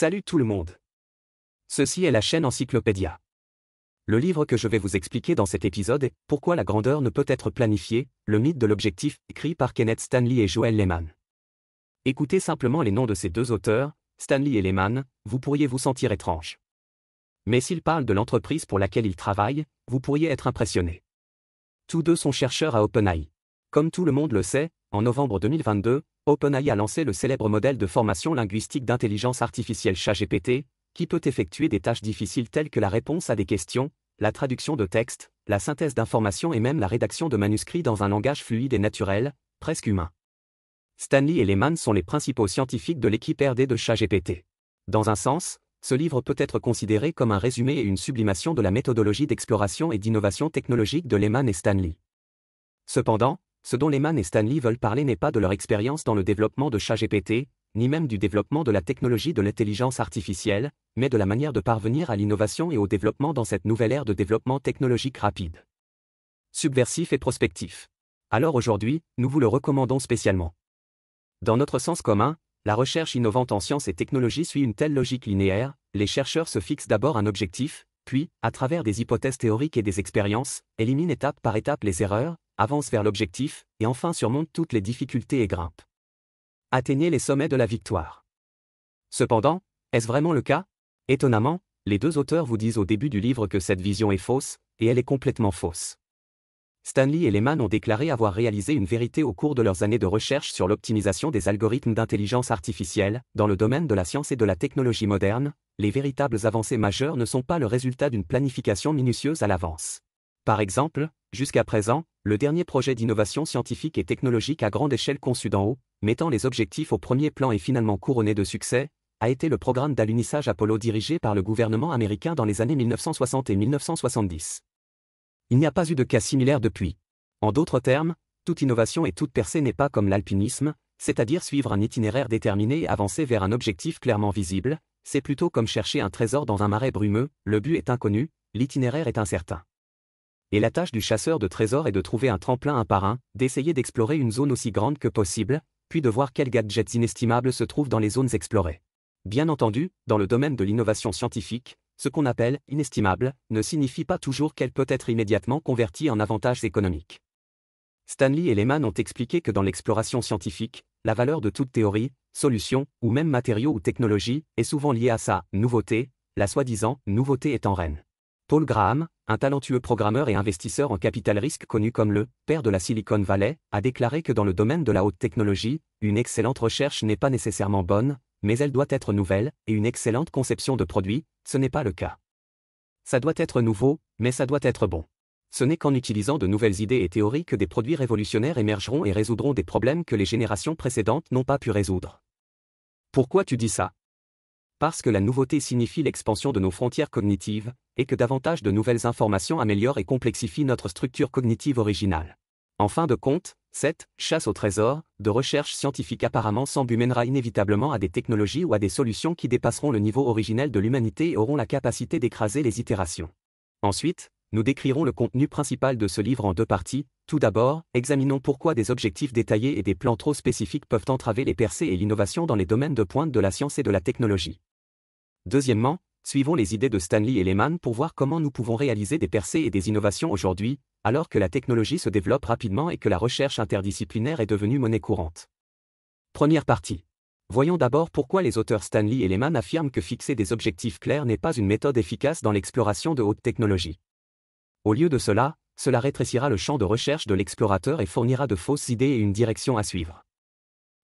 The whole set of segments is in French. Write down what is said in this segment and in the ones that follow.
Salut tout le monde. Ceci est la chaîne Encyclopédia. Le livre que je vais vous expliquer dans cet épisode est Pourquoi la grandeur ne peut être planifiée, le mythe de l'objectif, écrit par Kenneth Stanley et Joel Lehman. Écoutez simplement les noms de ces deux auteurs, Stanley et Lehman, vous pourriez vous sentir étrange. Mais s'ils parlent de l'entreprise pour laquelle ils travaillent, vous pourriez être impressionné. Tous deux sont chercheurs à OpenAI. Comme tout le monde le sait, en novembre 2022, OpenAI a lancé le célèbre modèle de formation linguistique d'intelligence artificielle ChatGPT, qui peut effectuer des tâches difficiles telles que la réponse à des questions, la traduction de textes, la synthèse d'informations et même la rédaction de manuscrits dans un langage fluide et naturel, presque humain. Stanley et Lehman sont les principaux scientifiques de l'équipe R&D de ChatGPT. Dans un sens, ce livre peut être considéré comme un résumé et une sublimation de la méthodologie d'exploration et d'innovation technologique de Lehman et Stanley. Cependant, ce dont Lehman et Stanley veulent parler n'est pas de leur expérience dans le développement de ChatGPT, ni même du développement de la technologie de l'intelligence artificielle, mais de la manière de parvenir à l'innovation et au développement dans cette nouvelle ère de développement technologique rapide. Subversif et prospectif. Alors aujourd'hui, nous vous le recommandons spécialement. Dans notre sens commun, la recherche innovante en sciences et technologies suit une telle logique linéaire, les chercheurs se fixent d'abord un objectif, puis, à travers des hypothèses théoriques et des expériences, éliminent étape par étape les erreurs, avancent vers l'objectif, et enfin surmontent toutes les difficultés et grimpent. Atteignez les sommets de la victoire. Cependant, est-ce vraiment le cas? Étonnamment, les deux auteurs vous disent au début du livre que cette vision est fausse, et elle est complètement fausse. Stanley et Lehman ont déclaré avoir réalisé une vérité au cours de leurs années de recherche sur l'optimisation des algorithmes d'intelligence artificielle. Dans le domaine de la science et de la technologie moderne, les véritables avancées majeures ne sont pas le résultat d'une planification minutieuse à l'avance. Par exemple, jusqu'à présent, le dernier projet d'innovation scientifique et technologique à grande échelle conçu d'en haut, mettant les objectifs au premier plan et finalement couronné de succès, a été le programme d'alunissage Apollo dirigé par le gouvernement américain dans les années 1960 et 1970. Il n'y a pas eu de cas similaire depuis. En d'autres termes, toute innovation et toute percée n'est pas comme l'alpinisme, c'est-à-dire suivre un itinéraire déterminé et avancer vers un objectif clairement visible, c'est plutôt comme chercher un trésor dans un marais brumeux, le but est inconnu, l'itinéraire est incertain. Et la tâche du chasseur de trésors est de trouver un tremplin un par un, d'essayer d'explorer une zone aussi grande que possible, puis de voir quels gadgets inestimables se trouvent dans les zones explorées. Bien entendu, dans le domaine de l'innovation scientifique, ce qu'on appelle « inestimable » ne signifie pas toujours qu'elle peut être immédiatement convertie en avantages économiques. Stanley et Lehman ont expliqué que dans l'exploration scientifique, la valeur de toute théorie, solution, ou même matériau ou technologie, est souvent liée à sa « nouveauté », la soi-disant « nouveauté étant reine ». Paul Graham, un talentueux programmeur et investisseur en capital risque connu comme le « père de la Silicon Valley », a déclaré que dans le domaine de la haute technologie, une excellente recherche n'est pas nécessairement bonne, mais elle doit être nouvelle, et une excellente conception de produit, ce n'est pas le cas. Ça doit être nouveau, mais ça doit être bon. Ce n'est qu'en utilisant de nouvelles idées et théories que des produits révolutionnaires émergeront et résoudront des problèmes que les générations précédentes n'ont pas pu résoudre. Pourquoi tu dis ça? Parce que la nouveauté signifie l'expansion de nos frontières cognitives, et que davantage de nouvelles informations améliorent et complexifient notre structure cognitive originale. En fin de compte, cette chasse au trésor de recherche scientifique apparemment sans but mènera inévitablement à des technologies ou à des solutions qui dépasseront le niveau originel de l'humanité et auront la capacité d'écraser les itérations. Ensuite, nous décrirons le contenu principal de ce livre en deux parties. Tout d'abord, examinons pourquoi des objectifs détaillés et des plans trop spécifiques peuvent entraver les percées et l'innovation dans les domaines de pointe de la science et de la technologie. Deuxièmement, suivons les idées de Stanley et Lehman pour voir comment nous pouvons réaliser des percées et des innovations aujourd'hui, alors que la technologie se développe rapidement et que la recherche interdisciplinaire est devenue monnaie courante. Première partie. Voyons d'abord pourquoi les auteurs Stanley et Lehman affirment que fixer des objectifs clairs n'est pas une méthode efficace dans l'exploration de haute technologie. Au lieu de cela, cela rétrécira le champ de recherche de l'explorateur et fournira de fausses idées et une direction à suivre.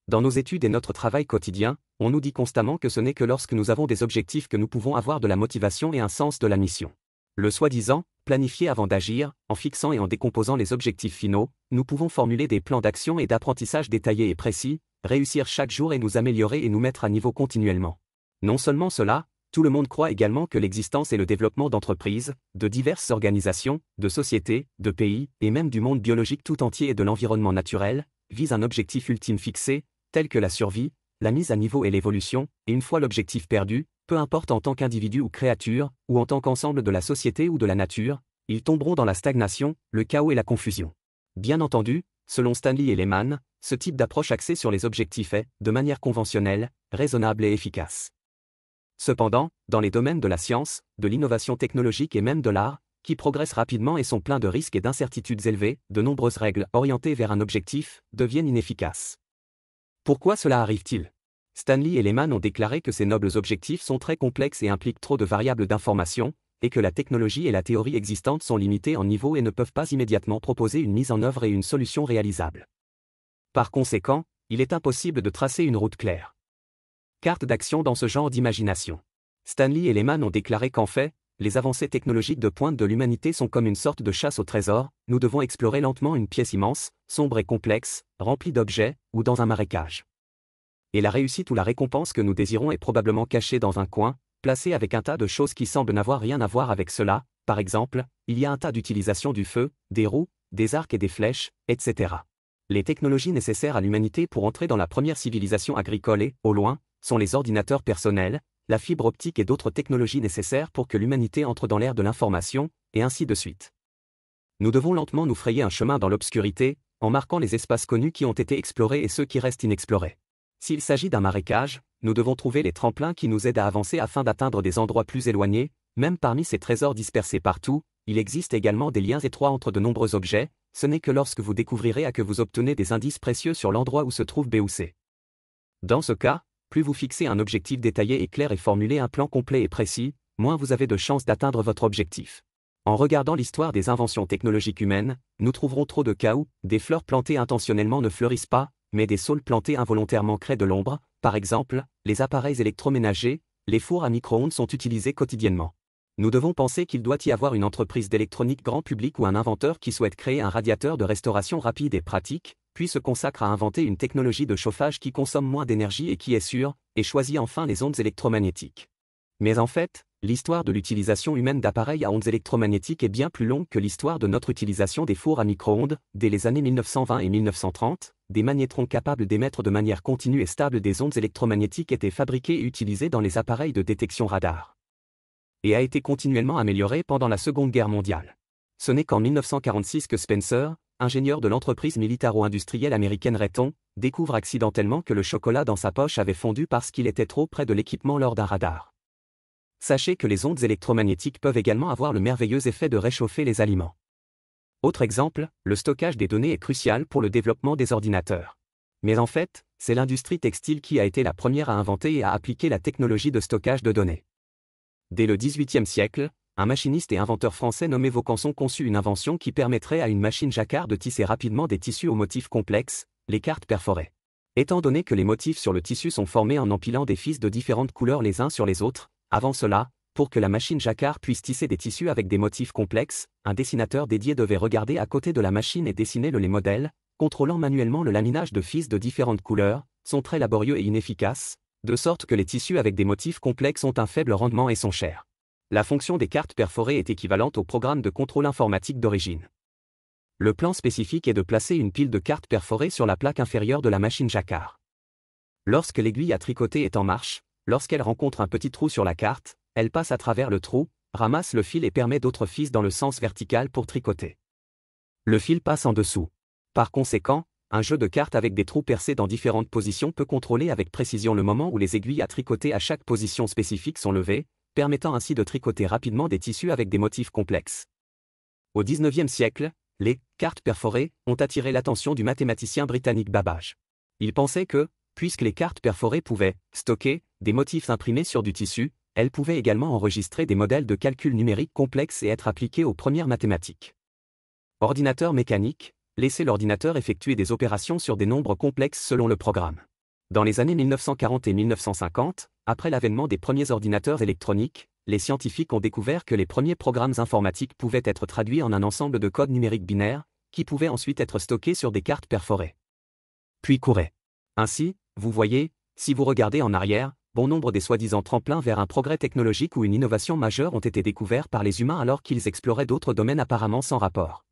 Dans nos études et notre travail quotidien, on nous dit constamment que ce n'est que lorsque nous avons des objectifs que nous pouvons avoir de la motivation et un sens de la mission. Le soi-disant, planifier avant d'agir, en fixant et en décomposant les objectifs finaux, nous pouvons formuler des plans d'action et d'apprentissage détaillés et précis, réussir chaque jour et nous améliorer et nous mettre à niveau continuellement. Non seulement cela, tout le monde croit également que l'existence et le développement d'entreprises, de diverses organisations, de sociétés, de pays, et même du monde biologique tout entier et de l'environnement naturel, visent un objectif ultime fixé, tel que la survie, la mise à niveau et l'évolution, et une fois l'objectif perdu, peu importe en tant qu'individu ou créature, ou en tant qu'ensemble de la société ou de la nature, ils tomberont dans la stagnation, le chaos et la confusion. Bien entendu, selon Stanley et Lehman, ce type d'approche axée sur les objectifs est, de manière conventionnelle, raisonnable et efficace. Cependant, dans les domaines de la science, de l'innovation technologique et même de l'art, qui progressent rapidement et sont pleins de risques et d'incertitudes élevés, de nombreuses règles orientées vers un objectif deviennent inefficaces. Pourquoi cela arrive-t-il? Stanley et Lehman ont déclaré que ces nobles objectifs sont très complexes et impliquent trop de variables d'information, et que la technologie et la théorie existantes sont limitées en niveau et ne peuvent pas immédiatement proposer une mise en œuvre et une solution réalisable. Par conséquent, il est impossible de tracer une route claire. Carte d'action dans ce genre d'imagination. Stanley et Lehman ont déclaré qu'en fait, les avancées technologiques de pointe de l'humanité sont comme une sorte de chasse au trésor, nous devons explorer lentement une pièce immense, sombre et complexe, remplie d'objets, ou dans un marécage. Et la réussite ou la récompense que nous désirons est probablement cachée dans un coin, placée avec un tas de choses qui semblent n'avoir rien à voir avec cela, par exemple, il y a un tas d'utilisations du feu, des roues, des arcs et des flèches, etc. Les technologies nécessaires à l'humanité pour entrer dans la première civilisation agricole et, au loin, sont les ordinateurs personnels, la fibre optique et d'autres technologies nécessaires pour que l'humanité entre dans l'ère de l'information, et ainsi de suite. Nous devons lentement nous frayer un chemin dans l'obscurité, en marquant les espaces connus qui ont été explorés et ceux qui restent inexplorés. S'il s'agit d'un marécage, nous devons trouver les tremplins qui nous aident à avancer afin d'atteindre des endroits plus éloignés, même parmi ces trésors dispersés partout, il existe également des liens étroits entre de nombreux objets, ce n'est que lorsque vous découvrirez à que vous obtenez des indices précieux sur l'endroit où se trouve B ou C. Dans ce cas, plus vous fixez un objectif détaillé et clair et formulez un plan complet et précis, moins vous avez de chances d'atteindre votre objectif. En regardant l'histoire des inventions technologiques humaines, nous trouverons trop de cas où des fleurs plantées intentionnellement ne fleurissent pas, mais des saules plantés involontairement créent de l'ombre. Par exemple, les appareils électroménagers, les fours à micro-ondes sont utilisés quotidiennement. Nous devons penser qu'il doit y avoir une entreprise d'électronique grand public ou un inventeur qui souhaite créer un radiateur de restauration rapide et pratique, puis se consacre à inventer une technologie de chauffage qui consomme moins d'énergie et qui est sûre, et choisit enfin les ondes électromagnétiques. Mais en fait, l'histoire de l'utilisation humaine d'appareils à ondes électromagnétiques est bien plus longue que l'histoire de notre utilisation des fours à micro-ondes. Dès les années 1920 et 1930, des magnétrons capables d'émettre de manière continue et stable des ondes électromagnétiques étaient fabriqués et utilisés dans les appareils de détection radar. Et a été continuellement amélioré pendant la Seconde Guerre mondiale. Ce n'est qu'en 1946 que Spencer, ingénieur de l'entreprise militaro-industrielle américaine Raytheon, découvre accidentellement que le chocolat dans sa poche avait fondu parce qu'il était trop près de l'équipement lors d'un radar. Sachez que les ondes électromagnétiques peuvent également avoir le merveilleux effet de réchauffer les aliments. Autre exemple, le stockage des données est crucial pour le développement des ordinateurs. Mais en fait, c'est l'industrie textile qui a été la première à inventer et à appliquer la technologie de stockage de données. Dès le XVIIIe siècle, un machiniste et inventeur français nommé Vaucanson conçut une invention qui permettrait à une machine jacquard de tisser rapidement des tissus aux motifs complexes, les cartes perforées. Étant donné que les motifs sur le tissu sont formés en empilant des fils de différentes couleurs les uns sur les autres, avant cela, pour que la machine jacquard puisse tisser des tissus avec des motifs complexes, un dessinateur dédié devait regarder à côté de la machine et dessiner les modèles, contrôlant manuellement le laminage de fils de différentes couleurs, sont très laborieux et inefficaces, de sorte que les tissus avec des motifs complexes ont un faible rendement et sont chers. La fonction des cartes perforées est équivalente au programme de contrôle informatique d'origine. Le plan spécifique est de placer une pile de cartes perforées sur la plaque inférieure de la machine jacquard. Lorsque l'aiguille à tricoter est en marche, lorsqu'elle rencontre un petit trou sur la carte, elle passe à travers le trou, ramasse le fil et permet d'autres fils dans le sens vertical pour tricoter. Le fil passe en dessous. Par conséquent, un jeu de cartes avec des trous percés dans différentes positions peut contrôler avec précision le moment où les aiguilles à tricoter à chaque position spécifique sont levées, permettant ainsi de tricoter rapidement des tissus avec des motifs complexes. Au XIXe siècle, les cartes perforées ont attiré l'attention du mathématicien britannique Babbage. Il pensait que, puisque les cartes perforées pouvaient stocker des motifs imprimés sur du tissu, elles pouvaient également enregistrer des modèles de calcul numérique complexes et être appliquées aux premières mathématiques. Ordinateur mécanique, laisser l'ordinateur effectuer des opérations sur des nombres complexes selon le programme. Dans les années 1940 et 1950, après l'avènement des premiers ordinateurs électroniques, les scientifiques ont découvert que les premiers programmes informatiques pouvaient être traduits en un ensemble de codes numériques binaires, qui pouvaient ensuite être stockés sur des cartes perforées. Puis couraient. Ainsi, vous voyez, si vous regardez en arrière, bon nombre des soi-disant tremplins vers un progrès technologique ou une innovation majeure ont été découverts par les humains alors qu'ils exploraient d'autres domaines apparemment sans rapport.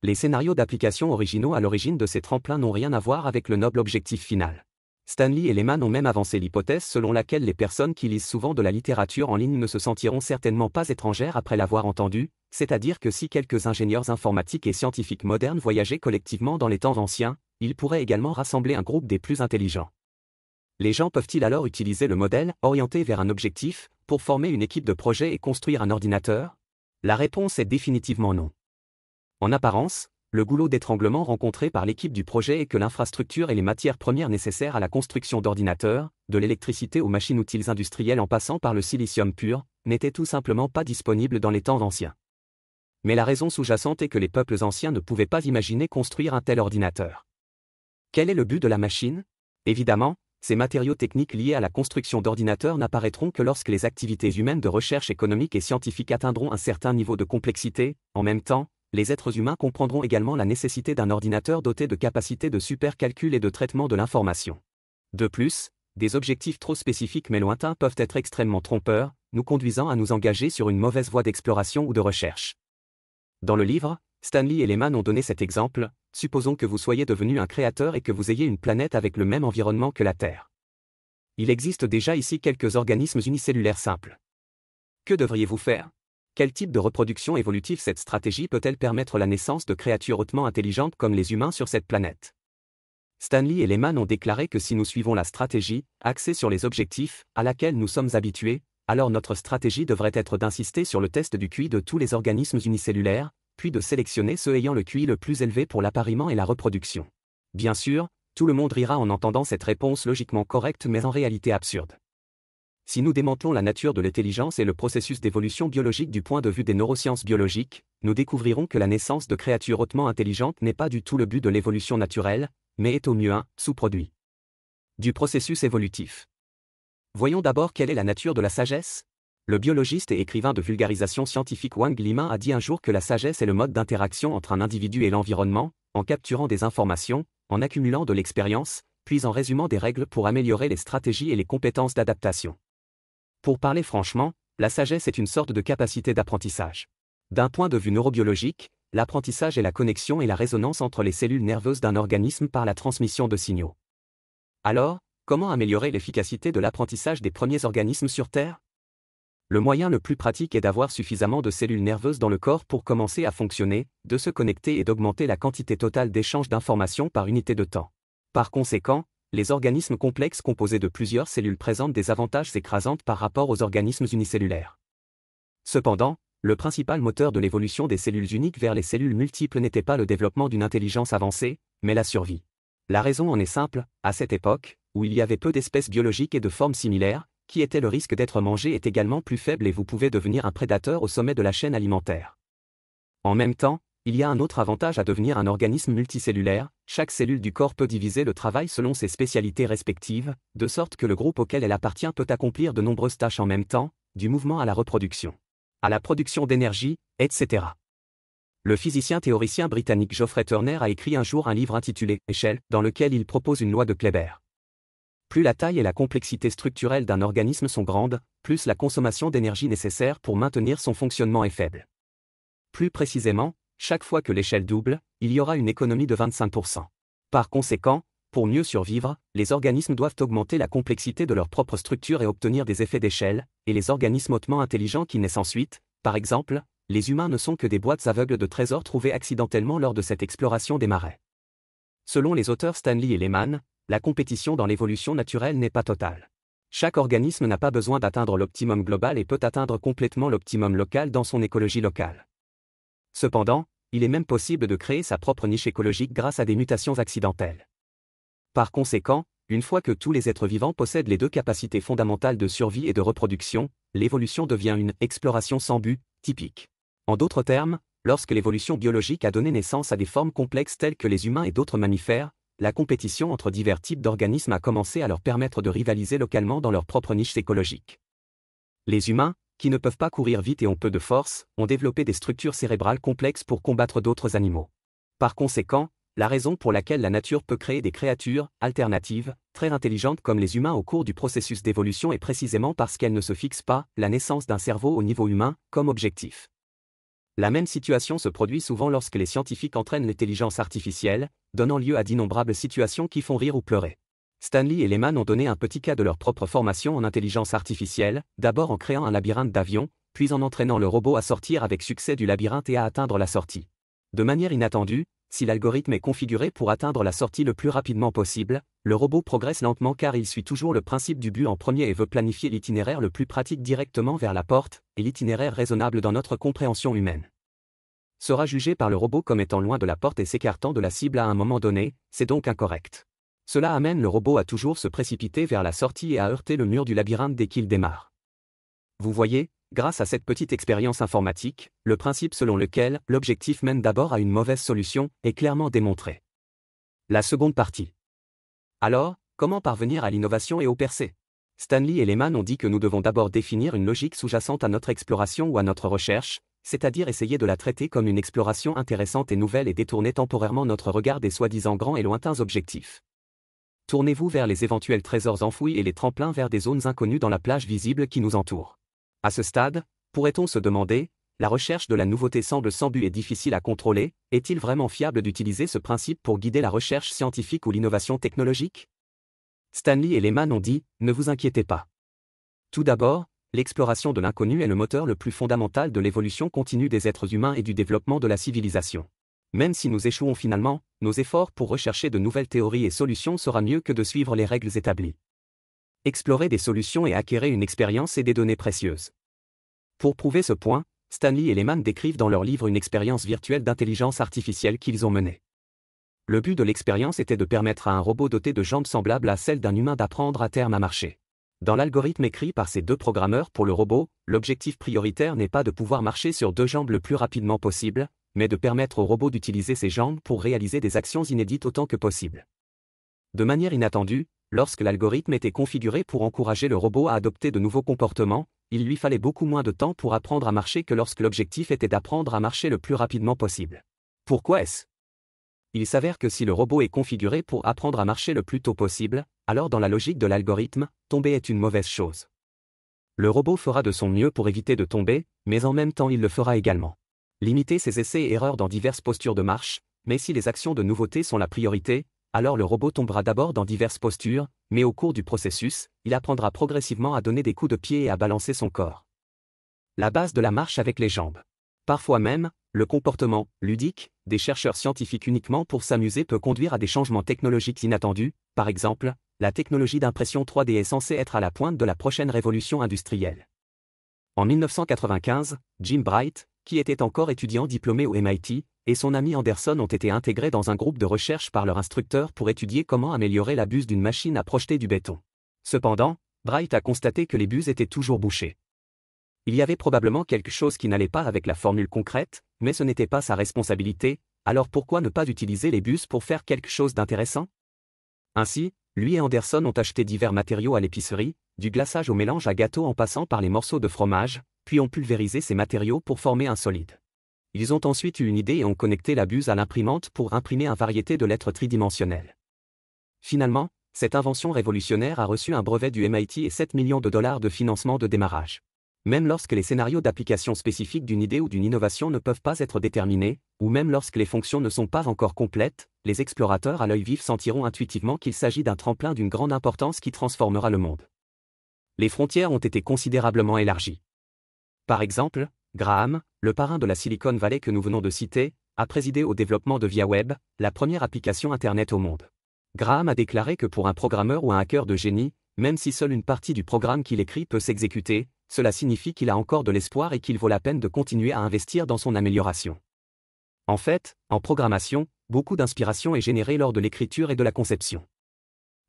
Les scénarios d'application originaux à l'origine de ces tremplins n'ont rien à voir avec le noble objectif final. Stanley et Lehman ont même avancé l'hypothèse selon laquelle les personnes qui lisent souvent de la littérature en ligne ne se sentiront certainement pas étrangères après l'avoir entendue, c'est-à-dire que si quelques ingénieurs informatiques et scientifiques modernes voyageaient collectivement dans les temps anciens, ils pourraient également rassembler un groupe des plus intelligents. Les gens peuvent-ils alors utiliser le modèle, orienté vers un objectif, pour former une équipe de projet et construire un ordinateur? La réponse est définitivement non. En apparence, le goulot d'étranglement rencontré par l'équipe du projet est que l'infrastructure et les matières premières nécessaires à la construction d'ordinateurs, de l'électricité aux machines-outils industriels en passant par le silicium pur, n'étaient tout simplement pas disponibles dans les temps anciens. Mais la raison sous-jacente est que les peuples anciens ne pouvaient pas imaginer construire un tel ordinateur. Quel est le but de la machine? Évidemment, ces matériaux techniques liés à la construction d'ordinateurs n'apparaîtront que lorsque les activités humaines de recherche économique et scientifique atteindront un certain niveau de complexité. En même temps, les êtres humains comprendront également la nécessité d'un ordinateur doté de capacités de supercalcul et de traitement de l'information. De plus, des objectifs trop spécifiques mais lointains peuvent être extrêmement trompeurs, nous conduisant à nous engager sur une mauvaise voie d'exploration ou de recherche. Dans le livre, Stanley et Lehman ont donné cet exemple. Supposons que vous soyez devenu un créateur et que vous ayez une planète avec le même environnement que la Terre. Il existe déjà ici quelques organismes unicellulaires simples. Que devriez-vous faire? Quel type de reproduction évolutive cette stratégie peut-elle permettre la naissance de créatures hautement intelligentes comme les humains sur cette planète? Stanley et Lehman ont déclaré que si nous suivons la stratégie, axée sur les objectifs, à laquelle nous sommes habitués, alors notre stratégie devrait être d'insister sur le test du QI de tous les organismes unicellulaires, puis de sélectionner ceux ayant le QI le plus élevé pour l'appariement et la reproduction. Bien sûr, tout le monde rira en entendant cette réponse logiquement correcte mais en réalité absurde. Si nous démantelons la nature de l'intelligence et le processus d'évolution biologique du point de vue des neurosciences biologiques, nous découvrirons que la naissance de créatures hautement intelligentes n'est pas du tout le but de l'évolution naturelle, mais est au mieux un sous-produit du processus évolutif. Voyons d'abord quelle est la nature de la sagesse. Le biologiste et écrivain de vulgarisation scientifique Wang Limin a dit un jour que la sagesse est le mode d'interaction entre un individu et l'environnement, en capturant des informations, en accumulant de l'expérience, puis en résumant des règles pour améliorer les stratégies et les compétences d'adaptation. Pour parler franchement, la sagesse est une sorte de capacité d'apprentissage. D'un point de vue neurobiologique, l'apprentissage est la connexion et la résonance entre les cellules nerveuses d'un organisme par la transmission de signaux. Alors, comment améliorer l'efficacité de l'apprentissage des premiers organismes sur Terre? Le moyen le plus pratique est d'avoir suffisamment de cellules nerveuses dans le corps pour commencer à fonctionner, de se connecter et d'augmenter la quantité totale d'échange d'informations par unité de temps. Par conséquent, les organismes complexes composés de plusieurs cellules présentent des avantages écrasants par rapport aux organismes unicellulaires. Cependant, le principal moteur de l'évolution des cellules uniques vers les cellules multiples n'était pas le développement d'une intelligence avancée, mais la survie. La raison en est simple, à cette époque, où il y avait peu d'espèces biologiques et de formes similaires, qui était le risque d'être mangé est également plus faible et vous pouvez devenir un prédateur au sommet de la chaîne alimentaire. En même temps, il y a un autre avantage à devenir un organisme multicellulaire, chaque cellule du corps peut diviser le travail selon ses spécialités respectives, de sorte que le groupe auquel elle appartient peut accomplir de nombreuses tâches en même temps, du mouvement à la reproduction, à la production d'énergie, etc. Le physicien théoricien britannique Geoffrey Turner a écrit un jour un livre intitulé « Échelle », dans lequel il propose une loi de Kléber. Plus la taille et la complexité structurelle d'un organisme sont grandes, plus la consommation d'énergie nécessaire pour maintenir son fonctionnement est faible. Plus précisément, chaque fois que l'échelle double, il y aura une économie de 25%. Par conséquent, pour mieux survivre, les organismes doivent augmenter la complexité de leur propre structure et obtenir des effets d'échelle, et les organismes hautement intelligents qui naissent ensuite, par exemple, les humains ne sont que des boîtes aveugles de trésors trouvés accidentellement lors de cette exploration des marais. Selon les auteurs Stanley et Lehman, la compétition dans l'évolution naturelle n'est pas totale. Chaque organisme n'a pas besoin d'atteindre l'optimum global et peut atteindre complètement l'optimum local dans son écologie locale. Cependant, il est même possible de créer sa propre niche écologique grâce à des mutations accidentelles. Par conséquent, une fois que tous les êtres vivants possèdent les deux capacités fondamentales de survie et de reproduction, l'évolution devient une exploration sans but, typique. En d'autres termes, lorsque l'évolution biologique a donné naissance à des formes complexes telles que les humains et d'autres mammifères, la compétition entre divers types d'organismes a commencé à leur permettre de rivaliser localement dans leur propre niche écologique. Les humains, qui ne peuvent pas courir vite et ont peu de force, ont développé des structures cérébrales complexes pour combattre d'autres animaux. Par conséquent, la raison pour laquelle la nature peut créer des créatures alternatives, très intelligentes comme les humains au cours du processus d'évolution est précisément parce qu'elle ne se fixe pas la naissance d'un cerveau au niveau humain comme objectif. La même situation se produit souvent lorsque les scientifiques entraînent l'intelligence artificielle, donnant lieu à d'innombrables situations qui font rire ou pleurer. Stanley et Lehman ont donné un petit cas de leur propre formation en intelligence artificielle, d'abord en créant un labyrinthe d'avions, puis en entraînant le robot à sortir avec succès du labyrinthe et à atteindre la sortie. De manière inattendue, Si l'algorithme est configuré pour atteindre la sortie le plus rapidement possible, le robot progresse lentement car il suit toujours le principe du but en premier et veut planifier l'itinéraire le plus pratique directement vers la porte, et l'itinéraire raisonnable dans notre compréhension humaine sera jugé par le robot comme étant loin de la porte et s'écartant de la cible à un moment donné, c'est donc incorrect. Cela amène le robot à toujours se précipiter vers la sortie et à heurter le mur du labyrinthe dès qu'il démarre. Vous voyez, grâce à cette petite expérience informatique, le principe selon lequel l'objectif mène d'abord à une mauvaise solution est clairement démontré. La seconde partie. Alors, comment parvenir à l'innovation et au percées? Stanley et Lehman ont dit que nous devons d'abord définir une logique sous-jacente à notre exploration ou à notre recherche, c'est-à-dire essayer de la traiter comme une exploration intéressante et nouvelle et détourner temporairement notre regard des soi-disant grands et lointains objectifs. Tournez-vous vers les éventuels trésors enfouis et les tremplins vers des zones inconnues dans la plage visible qui nous entoure. À ce stade, pourrait-on se demander, la recherche de la nouveauté semble sans but et difficile à contrôler, est-il vraiment fiable d'utiliser ce principe pour guider la recherche scientifique ou l'innovation technologique? Stanley et Lehman ont dit, ne vous inquiétez pas. Tout d'abord, l'exploration de l'inconnu est le moteur le plus fondamental de l'évolution continue des êtres humains et du développement de la civilisation. Même si nous échouons finalement, nos efforts pour rechercher de nouvelles théories et solutions sera mieux que de suivre les règles établies. Explorer des solutions et acquérir une expérience et des données précieuses. Pour prouver ce point, Stanley et Lehman décrivent dans leur livre une expérience virtuelle d'intelligence artificielle qu'ils ont menée. Le but de l'expérience était de permettre à un robot doté de jambes semblables à celles d'un humain d'apprendre à terme à marcher. Dans l'algorithme écrit par ces deux programmeurs pour le robot, l'objectif prioritaire n'est pas de pouvoir marcher sur deux jambes le plus rapidement possible, mais de permettre au robot d'utiliser ses jambes pour réaliser des actions inédites autant que possible. De manière inattendue, lorsque l'algorithme était configuré pour encourager le robot à adopter de nouveaux comportements, il lui fallait beaucoup moins de temps pour apprendre à marcher que lorsque l'objectif était d'apprendre à marcher le plus rapidement possible. Pourquoi est-ce? Il s'avère que si le robot est configuré pour apprendre à marcher le plus tôt possible, alors dans la logique de l'algorithme, tomber est une mauvaise chose. Le robot fera de son mieux pour éviter de tomber, mais en même temps il le fera également. Limiter ses essais et erreurs dans diverses postures de marche, mais si les actions de nouveauté sont la priorité, alors le robot tombera d'abord dans diverses postures, mais au cours du processus, il apprendra progressivement à donner des coups de pied et à balancer son corps. La base de la marche avec les jambes. Parfois même, le comportement ludique des chercheurs scientifiques uniquement pour s'amuser peut conduire à des changements technologiques inattendus. Par exemple, la technologie d'impression 3D est censée être à la pointe de la prochaine révolution industrielle. En 1995, Jim Bright, qui était encore étudiant diplômé au MIT, et son ami Anderson ont été intégrés dans un groupe de recherche par leur instructeur pour étudier comment améliorer la buse d'une machine à projeter du béton. Cependant, Bright a constaté que les buses étaient toujours bouchées. Il y avait probablement quelque chose qui n'allait pas avec la formule concrète, mais ce n'était pas sa responsabilité, alors pourquoi ne pas utiliser les buses pour faire quelque chose d'intéressant? Ainsi, lui et Anderson ont acheté divers matériaux à l'épicerie, du glaçage au mélange à gâteau en passant par les morceaux de fromage, puis ont pulvérisé ces matériaux pour former un solide. Ils ont ensuite eu une idée et ont connecté la buse à l'imprimante pour imprimer une variété de lettres tridimensionnelles. Finalement, cette invention révolutionnaire a reçu un brevet du MIT et 7 millions de dollars de financement de démarrage. Même lorsque les scénarios d'application spécifiques d'une idée ou d'une innovation ne peuvent pas être déterminés, ou même lorsque les fonctions ne sont pas encore complètes, les explorateurs à l'œil vif sentiront intuitivement qu'il s'agit d'un tremplin d'une grande importance qui transformera le monde. Les frontières ont été considérablement élargies. Par exemple, Graham, le parrain de la Silicon Valley que nous venons de citer, a présidé au développement de ViaWeb, la première application Internet au monde. Graham a déclaré que pour un programmeur ou un hacker de génie, même si seule une partie du programme qu'il écrit peut s'exécuter, cela signifie qu'il a encore de l'espoir et qu'il vaut la peine de continuer à investir dans son amélioration. En fait, en programmation, beaucoup d'inspiration est générée lors de l'écriture et de la conception.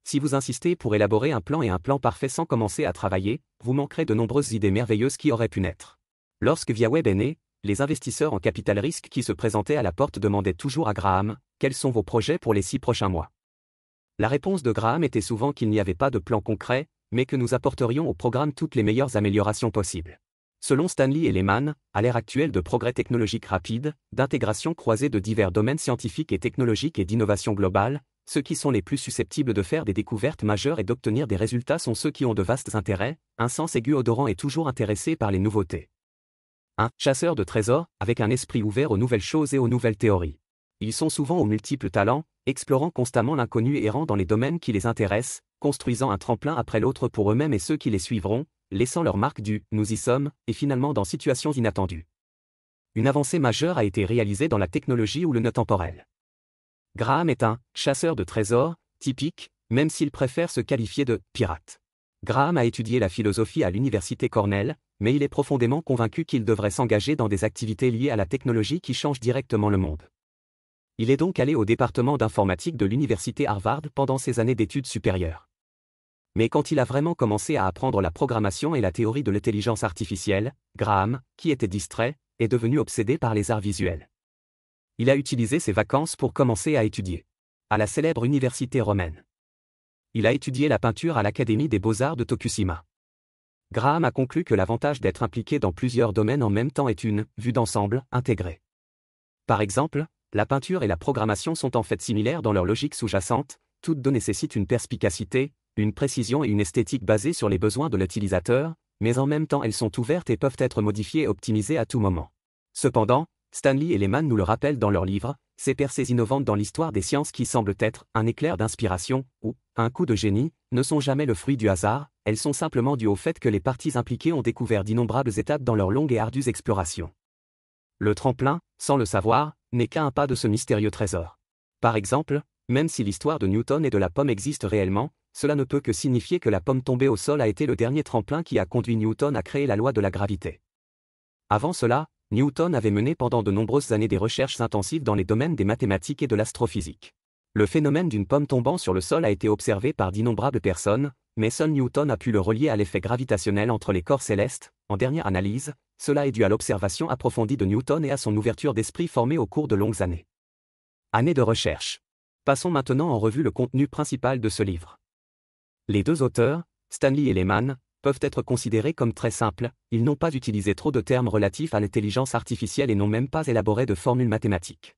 Si vous insistez pour élaborer un plan et un plan parfait sans commencer à travailler, vous manquerez de nombreuses idées merveilleuses qui auraient pu naître. Lorsque ViaWeb est né, les investisseurs en capital risque qui se présentaient à la porte demandaient toujours à Graham « Quels sont vos projets pour les 6 prochains mois ?» La réponse de Graham était souvent qu'il n'y avait pas de plan concret, mais que nous apporterions au programme toutes les meilleures améliorations possibles. Selon Stanley et Lehman, à l'ère actuelle de progrès technologiques rapides, d'intégration croisée de divers domaines scientifiques et technologiques et d'innovation globale, ceux qui sont les plus susceptibles de faire des découvertes majeures et d'obtenir des résultats sont ceux qui ont de vastes intérêts, un sens aigu odorant et toujours intéressé par les nouveautés. Un chasseur de trésors, avec un esprit ouvert aux nouvelles choses et aux nouvelles théories. Ils sont souvent aux multiples talents, explorant constamment l'inconnu et errant dans les domaines qui les intéressent, construisant un tremplin après l'autre pour eux-mêmes et ceux qui les suivront, laissant leur marque du « nous y sommes » et finalement dans situations inattendues. Une avancée majeure a été réalisée dans la technologie ou le nœud temporel. Graham est un chasseur de trésors typique, même s'il préfère se qualifier de pirate. Graham a étudié la philosophie à l'université Cornell, mais il est profondément convaincu qu'il devrait s'engager dans des activités liées à la technologie qui changent directement le monde. Il est donc allé au département d'informatique de l'université Harvard pendant ses années d'études supérieures. Mais quand il a vraiment commencé à apprendre la programmation et la théorie de l'intelligence artificielle, Graham, qui était distrait, est devenu obsédé par les arts visuels. Il a utilisé ses vacances pour commencer à étudier à la célèbre université romaine. Il a étudié la peinture à l'Académie des Beaux-Arts de Tokushima. Graham a conclu que l'avantage d'être impliqué dans plusieurs domaines en même temps est une vue d'ensemble intégrée. Par exemple, la peinture et la programmation sont en fait similaires dans leur logique sous-jacente, toutes deux nécessitent une perspicacité, une précision et une esthétique basées sur les besoins de l'utilisateur, mais en même temps elles sont ouvertes et peuvent être modifiées et optimisées à tout moment. Cependant, Stanley et Lehman nous le rappellent dans leur livre, ces percées innovantes dans l'histoire des sciences qui semblent être un éclair d'inspiration ou un coup de génie, ne sont jamais le fruit du hasard, elles sont simplement dues au fait que les parties impliquées ont découvert d'innombrables étapes dans leur longue et ardue exploration. Le tremplin, sans le savoir, n'est qu'un pas de ce mystérieux trésor. Par exemple, même si l'histoire de Newton et de la pomme existe réellement, cela ne peut que signifier que la pomme tombée au sol a été le dernier tremplin qui a conduit Newton à créer la loi de la gravité. Avant cela, Newton avait mené pendant de nombreuses années des recherches intensives dans les domaines des mathématiques et de l'astrophysique. Le phénomène d'une pomme tombant sur le sol a été observé par d'innombrables personnes, mais seul Newton a pu le relier à l'effet gravitationnel entre les corps célestes. En dernière analyse, cela est dû à l'observation approfondie de Newton et à son ouverture d'esprit formée au cours de longues années. Années de recherche. Passons maintenant en revue le contenu principal de ce livre. Les deux auteurs, Stanley et Lehman, peuvent être considérés comme très simples, ils n'ont pas utilisé trop de termes relatifs à l'intelligence artificielle et n'ont même pas élaboré de formules mathématiques.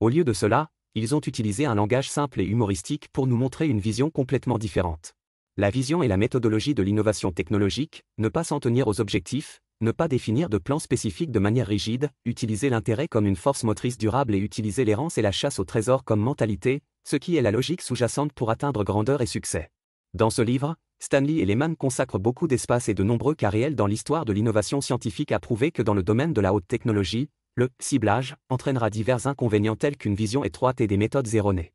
Au lieu de cela, ils ont utilisé un langage simple et humoristique pour nous montrer une vision complètement différente. La vision et la méthodologie de l'innovation technologique, ne pas s'en tenir aux objectifs, ne pas définir de plan spécifique de manière rigide, utiliser l'intérêt comme une force motrice durable et utiliser l'errance et la chasse au trésor comme mentalité, ce qui est la logique sous-jacente pour atteindre grandeur et succès. Dans ce livre, Stanley et Lehman consacrent beaucoup d'espace et de nombreux cas réels dans l'histoire de l'innovation scientifique à prouver que dans le domaine de la haute technologie, le ciblage entraînera divers inconvénients tels qu'une vision étroite et des méthodes erronées.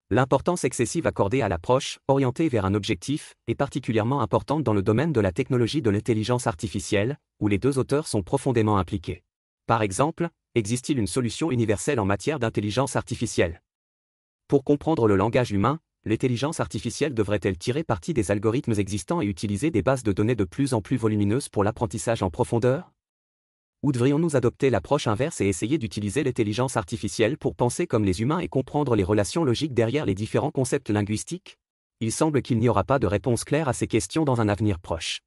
L'importance excessive accordée à l'approche, orientée vers un objectif, est particulièrement importante dans le domaine de la technologie de l'intelligence artificielle, où les deux auteurs sont profondément impliqués. Par exemple, existe-t-il une solution universelle en matière d'intelligence artificielle? Pour comprendre le langage humain, l'intelligence artificielle devrait-elle tirer parti des algorithmes existants et utiliser des bases de données de plus en plus volumineuses pour l'apprentissage en profondeur? Ou devrions-nous adopter l'approche inverse et essayer d'utiliser l'intelligence artificielle pour penser comme les humains et comprendre les relations logiques derrière les différents concepts linguistiques? Il semble qu'il n'y aura pas de réponse claire à ces questions dans un avenir proche.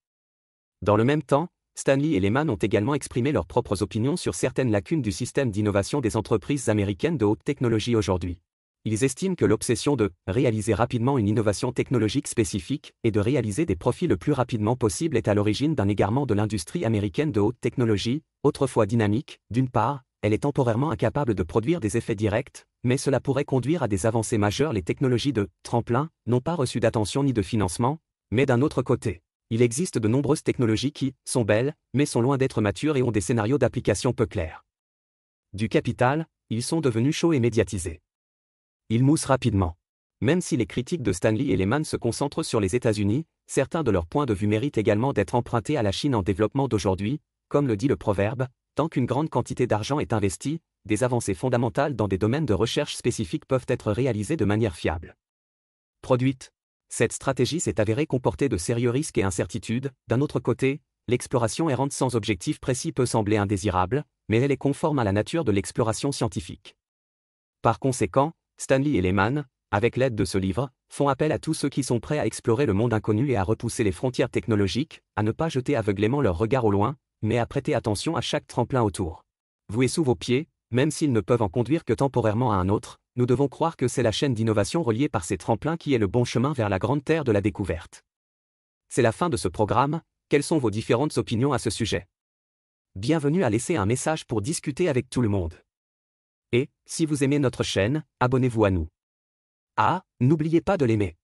Dans le même temps, Stanley et Lehman ont également exprimé leurs propres opinions sur certaines lacunes du système d'innovation des entreprises américaines de haute technologie aujourd'hui. Ils estiment que l'obsession de réaliser rapidement une innovation technologique spécifique et de réaliser des profits le plus rapidement possible est à l'origine d'un égarement de l'industrie américaine de haute technologie, autrefois dynamique. D'une part, elle est temporairement incapable de produire des effets directs, mais cela pourrait conduire à des avancées majeures. Les technologies de tremplin n'ont pas reçu d'attention ni de financement, mais d'un autre côté, il existe de nombreuses technologies qui sont belles, mais sont loin d'être matures et ont des scénarios d'application peu clairs. Du capital, ils sont devenus chauds et médiatisés. Ils moussent rapidement. Même si les critiques de Stanley et Lehman se concentrent sur les États-Unis, certains de leurs points de vue méritent également d'être empruntés à la Chine en développement d'aujourd'hui, comme le dit le proverbe, tant qu'une grande quantité d'argent est investie, des avancées fondamentales dans des domaines de recherche spécifiques peuvent être réalisées de manière fiable. Produite. Cette stratégie s'est avérée comporter de sérieux risques et incertitudes. D'un autre côté, l'exploration errante sans objectif précis peut sembler indésirable, mais elle est conforme à la nature de l'exploration scientifique. Par conséquent, Stanley et Lehman, avec l'aide de ce livre, font appel à tous ceux qui sont prêts à explorer le monde inconnu et à repousser les frontières technologiques, à ne pas jeter aveuglément leur regard au loin, mais à prêter attention à chaque tremplin autour. Voués sous vos pieds, même s'ils ne peuvent en conduire que temporairement à un autre, nous devons croire que c'est la chaîne d'innovation reliée par ces tremplins qui est le bon chemin vers la grande terre de la découverte. C'est la fin de ce programme. Quelles sont vos différentes opinions à ce sujet? Bienvenue à laisser un message pour discuter avec tout le monde. Et, si vous aimez notre chaîne, abonnez-vous à nous. Ah, n'oubliez pas de l'aimer.